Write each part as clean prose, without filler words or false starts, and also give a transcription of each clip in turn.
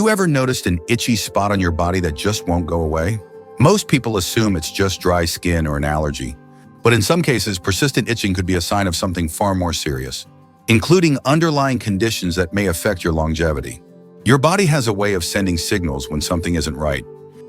you ever noticed an itchy spot on your body that just won't go away? Most people assume it's just dry skin or an allergy, but in some cases, persistent itching could be a sign of something far more serious, including underlying conditions that may affect your longevity. Your body has a way of sending signals when something isn't right,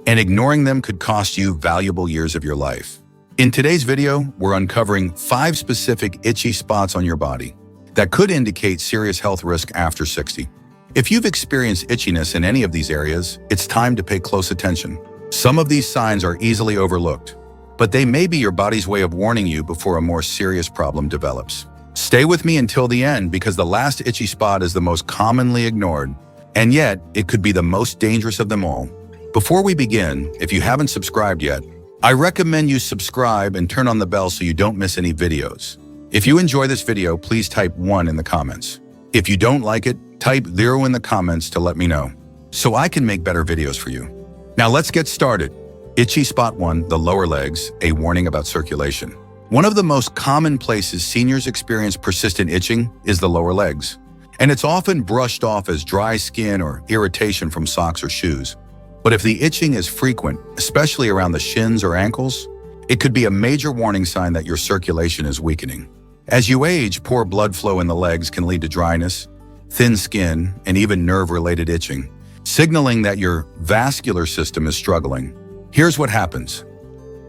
and ignoring them could cost you valuable years of your life. In today's video, we're uncovering 5 specific itchy spots on your body that could indicate serious health risk after 60. If you've experienced itchiness in any of these areas, it's time to pay close attention. Some of these signs are easily overlooked, but they may be your body's way of warning you before a more serious problem develops. Stay with me until the end because the last itchy spot is the most commonly ignored, and yet it could be the most dangerous of them all. Before we begin, if you haven't subscribed yet, I recommend you subscribe and turn on the bell so you don't miss any videos. If you enjoy this video, please type 1 in the comments. If you don't like it, type 0 in the comments to let me know, so I can make better videos for you. Now let's get started. Itchy spot 1, the lower legs, a warning about circulation. One of the most common places seniors experience persistent itching is the lower legs, and it's often brushed off as dry skin or irritation from socks or shoes. But if the itching is frequent, especially around the shins or ankles, it could be a major warning sign that your circulation is weakening. As you age, poor blood flow in the legs can lead to dryness, thin skin, and even nerve-related itching, signaling that your vascular system is struggling. Here's what happens.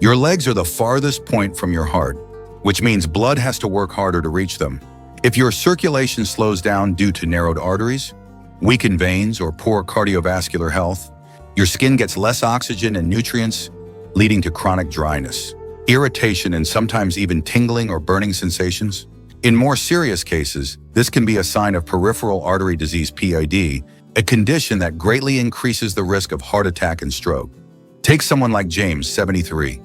Your legs are the farthest point from your heart, which means blood has to work harder to reach them. If your circulation slows down due to narrowed arteries, weakened veins, or poor cardiovascular health, your skin gets less oxygen and nutrients, leading to chronic dryness, irritation, and sometimes even tingling or burning sensations. In more serious cases, this can be a sign of peripheral artery disease (PAD), a condition that greatly increases the risk of heart attack and stroke. Take someone like James, 73.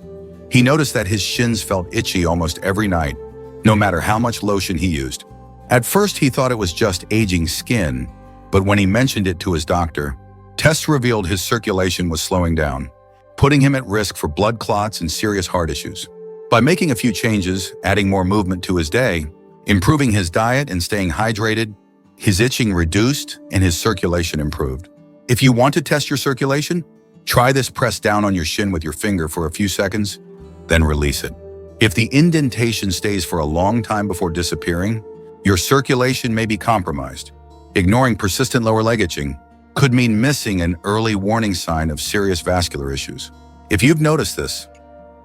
He noticed that his shins felt itchy almost every night, no matter how much lotion he used. At first, he thought it was just aging skin, but when he mentioned it to his doctor, tests revealed his circulation was slowing down, putting him at risk for blood clots and serious heart issues. By making a few changes, adding more movement to his day, improving his diet, and staying hydrated, his itching reduced and his circulation improved. If you want to test your circulation, try this: press down on your shin with your finger for a few seconds, then release it. If the indentation stays for a long time before disappearing, your circulation may be compromised. Ignoring persistent lower leg itching could mean missing an early warning sign of serious vascular issues. If you've noticed this,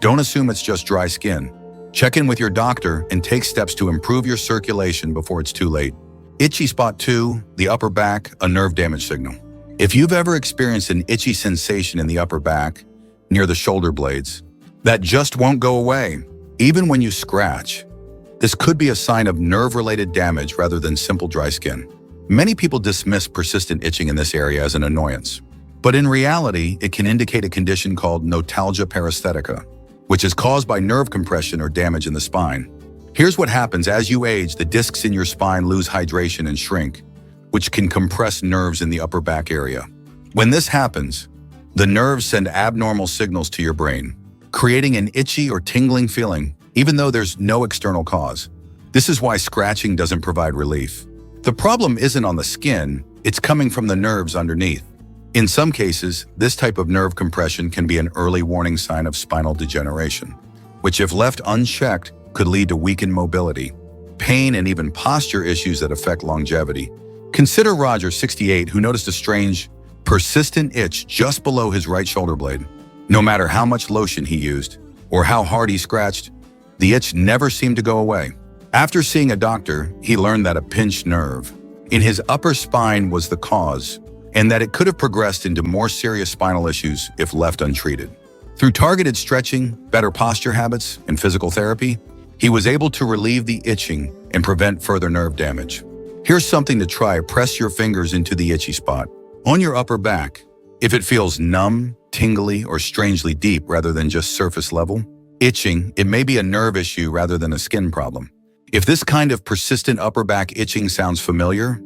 don't assume it's just dry skin. Check in with your doctor and take steps to improve your circulation before it's too late. Itchy spot 2, the upper back, a nerve damage signal. If you've ever experienced an itchy sensation in the upper back, near the shoulder blades, that just won't go away, even when you scratch, this could be a sign of nerve-related damage rather than simple dry skin. Many people dismiss persistent itching in this area as an annoyance, but in reality, it can indicate a condition called notalgia paresthetica, which is caused by nerve compression or damage in the spine. Here's what happens: as you age, the discs in your spine lose hydration and shrink, which can compress nerves in the upper back area. When this happens, the nerves send abnormal signals to your brain, creating an itchy or tingling feeling, even though there's no external cause. This is why scratching doesn't provide relief. The problem isn't on the skin, it's coming from the nerves underneath. In some cases, this type of nerve compression can be an early warning sign of spinal degeneration, which if left unchecked could lead to weakened mobility, pain, and even posture issues that affect longevity. Consider Roger, 68, who noticed a strange, persistent itch just below his right shoulder blade. No matter how much lotion he used or how hard he scratched, the itch never seemed to go away. After seeing a doctor, he learned that a pinched nerve in his upper spine was the cause, and that it could have progressed into more serious spinal issues if left untreated. Through targeted stretching, better posture habits, and physical therapy, he was able to relieve the itching and prevent further nerve damage. Here's something to try: press your fingers into the itchy spot on your upper back. If it feels numb, tingly, or strangely deep rather than just surface level itching, it may be a nerve issue rather than a skin problem. If this kind of persistent upper back itching sounds familiar,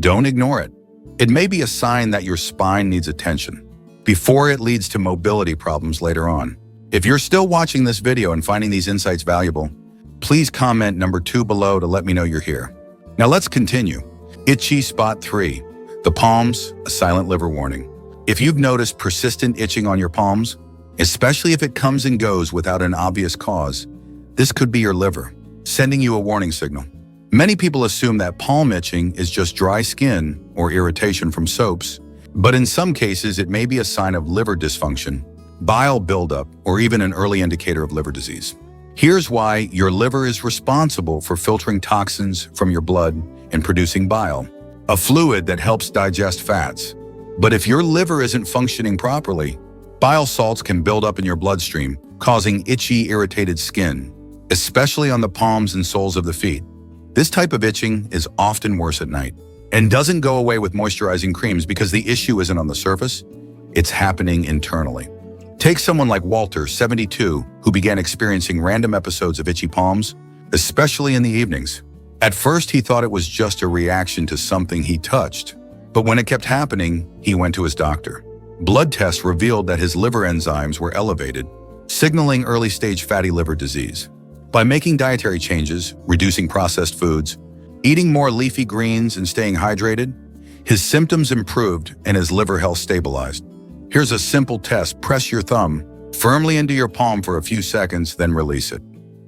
don't ignore it. It may be a sign that your spine needs attention before it leads to mobility problems later on. If you're still watching this video and finding these insights valuable, please comment number 2 below to let me know you're here. Now let's continue. Itchy spot 3, The palms, a silent liver warning. If you've noticed persistent itching on your palms, especially if it comes and goes without an obvious cause, this could be your liver, sending you a warning signal. Many people assume that palm itching is just dry skin or irritation from soaps, but in some cases it may be a sign of liver dysfunction, bile buildup, or even an early indicator of liver disease. Here's why: your liver is responsible for filtering toxins from your blood and producing bile, a fluid that helps digest fats. But if your liver isn't functioning properly, bile salts can build up in your bloodstream, causing itchy, irritated skin, especially on the palms and soles of the feet. This type of itching is often worse at night and doesn't go away with moisturizing creams because the issue isn't on the surface, it's happening internally. Take someone like Walter, 72, who began experiencing random episodes of itchy palms, especially in the evenings. At first, he thought it was just a reaction to something he touched, but when it kept happening, he went to his doctor. Blood tests revealed that his liver enzymes were elevated, signaling early-stage fatty liver disease. By making dietary changes, reducing processed foods, eating more leafy greens, and staying hydrated, his symptoms improved and his liver health stabilized. Here's a simple test. Press your thumb firmly into your palm for a few seconds, then release it.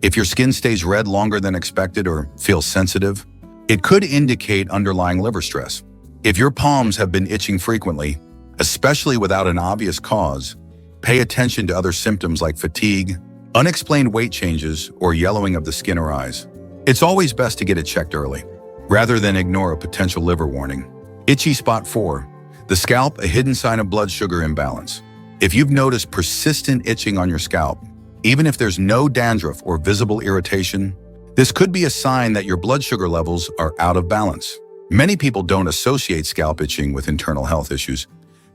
If your skin stays red longer than expected or feels sensitive, it could indicate underlying liver stress. If your palms have been itching frequently, especially without an obvious cause, pay attention to other symptoms like fatigue, unexplained weight changes, or yellowing of the skin or eyes. It's always best to get it checked early, rather than ignore a potential liver warning. Itchy spot 4. The scalp, a hidden sign of blood sugar imbalance. If you've noticed persistent itching on your scalp, even if there's no dandruff or visible irritation, this could be a sign that your blood sugar levels are out of balance. Many people don't associate scalp itching with internal health issues,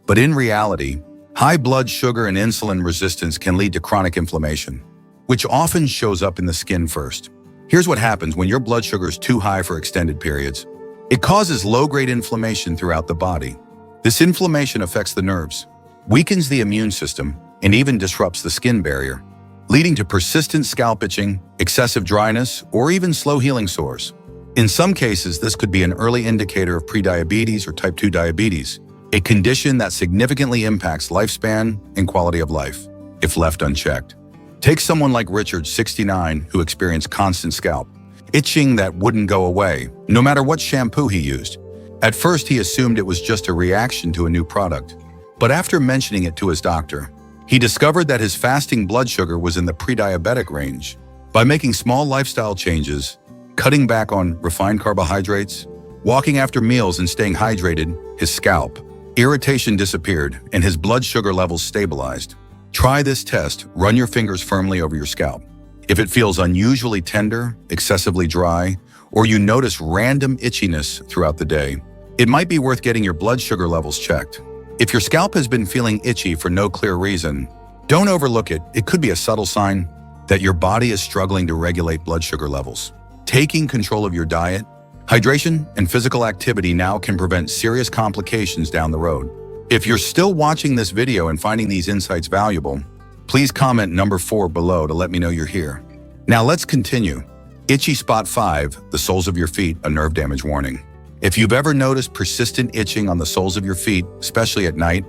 but in reality, high blood sugar and insulin resistance can lead to chronic inflammation, which often shows up in the skin first. Here's what happens when your blood sugar is too high for extended periods. It causes low-grade inflammation throughout the body. This inflammation affects the nerves, weakens the immune system, and even disrupts the skin barrier, leading to persistent scalp itching, excessive dryness, or even slow-healing sores. In some cases, this could be an early indicator of prediabetes or type 2 diabetes, a condition that significantly impacts lifespan and quality of life if left unchecked. Take someone like Richard, 69, who experienced constant scalp itching that wouldn't go away, no matter what shampoo he used. At first, he assumed it was just a reaction to a new product, but after mentioning it to his doctor, he discovered that his fasting blood sugar was in the pre-diabetic range. By making small lifestyle changes, cutting back on refined carbohydrates, walking after meals, and staying hydrated, his scalp irritation disappeared and his blood sugar levels stabilized. Try this test. Run your fingers firmly over your scalp. If it feels unusually tender, excessively dry, or you notice random itchiness throughout the day, it might be worth getting your blood sugar levels checked. If your scalp has been feeling itchy for no clear reason, don't overlook it. It could be a subtle sign that your body is struggling to regulate blood sugar levels. Taking control of your diet, hydration, and physical activity now can prevent serious complications down the road. If you're still watching this video and finding these insights valuable, please comment number 4 below to let me know you're here. Now let's continue. Itchy spot 5, the soles of your feet, a nerve damage warning. If you've ever noticed persistent itching on the soles of your feet, especially at night,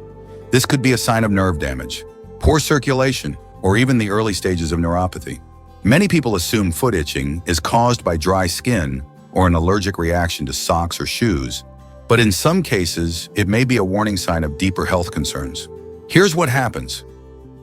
this could be a sign of nerve damage, poor circulation, or even the early stages of neuropathy. Many people assume foot itching is caused by dry skin or an allergic reaction to socks or shoes, but in some cases, it may be a warning sign of deeper health concerns. Here's what happens.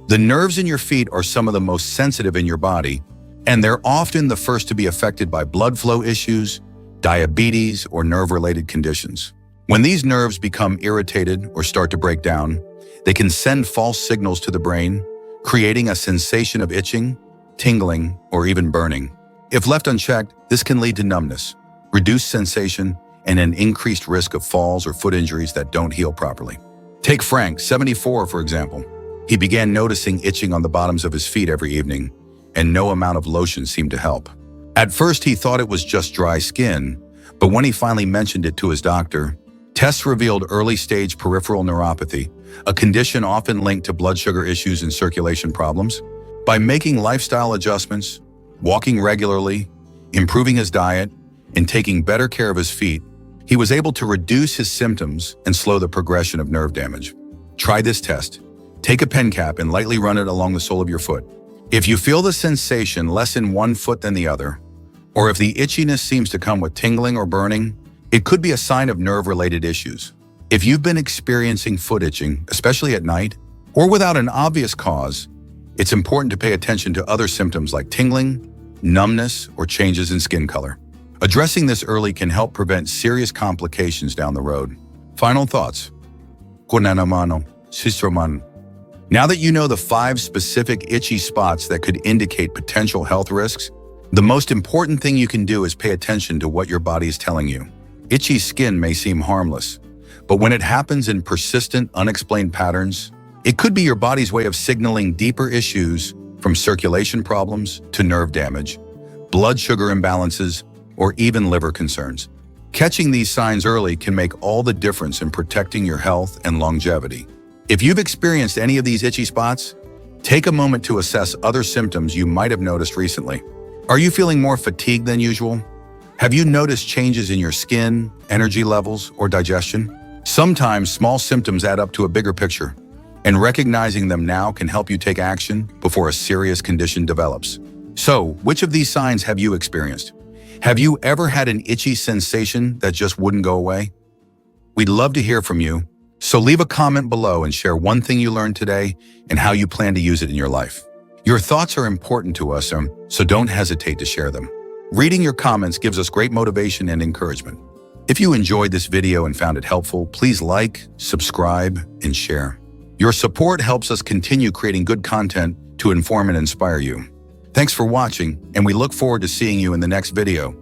The nerves in your feet are some of the most sensitive in your body, and they're often the first to be affected by blood flow issues, diabetes, or nerve-related conditions. When these nerves become irritated or start to break down, they can send false signals to the brain, creating a sensation of itching, tingling, or even burning. If left unchecked, this can lead to numbness, reduced sensation, and an increased risk of falls or foot injuries that don't heal properly. Take Frank, 74, for example. He began noticing itching on the bottoms of his feet every evening, and no amount of lotion seemed to help. At first, he thought it was just dry skin, but when he finally mentioned it to his doctor, tests revealed early-stage peripheral neuropathy, a condition often linked to blood sugar issues and circulation problems. By making lifestyle adjustments, walking regularly, improving his diet, and taking better care of his feet, He was able to reduce his symptoms and slow the progression of nerve damage. Try this test. Take a pen cap and lightly run it along the sole of your foot. If you feel the sensation less in one foot than the other, or if the itchiness seems to come with tingling or burning, it could be a sign of nerve-related issues. If you've been experiencing foot itching, especially at night, or without an obvious cause, it's important to pay attention to other symptoms like tingling, numbness, or changes in skin color. Addressing this early can help prevent serious complications down the road. Final thoughts. Now that you know the 5 specific itchy spots that could indicate potential health risks, the most important thing you can do is pay attention to what your body is telling you. Itchy skin may seem harmless, but when it happens in persistent, unexplained patterns, it could be your body's way of signaling deeper issues, from circulation problems to nerve damage, blood sugar imbalances, or even liver concerns. Catching these signs early can make all the difference in protecting your health and longevity. If you've experienced any of these itchy spots, take a moment to assess other symptoms you might have noticed recently. Are you feeling more fatigued than usual? Have you noticed changes in your skin, energy levels, or digestion? Sometimes small symptoms add up to a bigger picture, and recognizing them now can help you take action before a serious condition develops. So, which of these signs have you experienced? Have you ever had an itchy sensation that just wouldn't go away? We'd love to hear from you, so leave a comment below and share one thing you learned today and how you plan to use it in your life. Your thoughts are important to us, so don't hesitate to share them. Reading your comments gives us great motivation and encouragement. If you enjoyed this video and found it helpful, please like, subscribe, and share. Your support helps us continue creating good content to inform and inspire you. Thanks for watching, and we look forward to seeing you in the next video.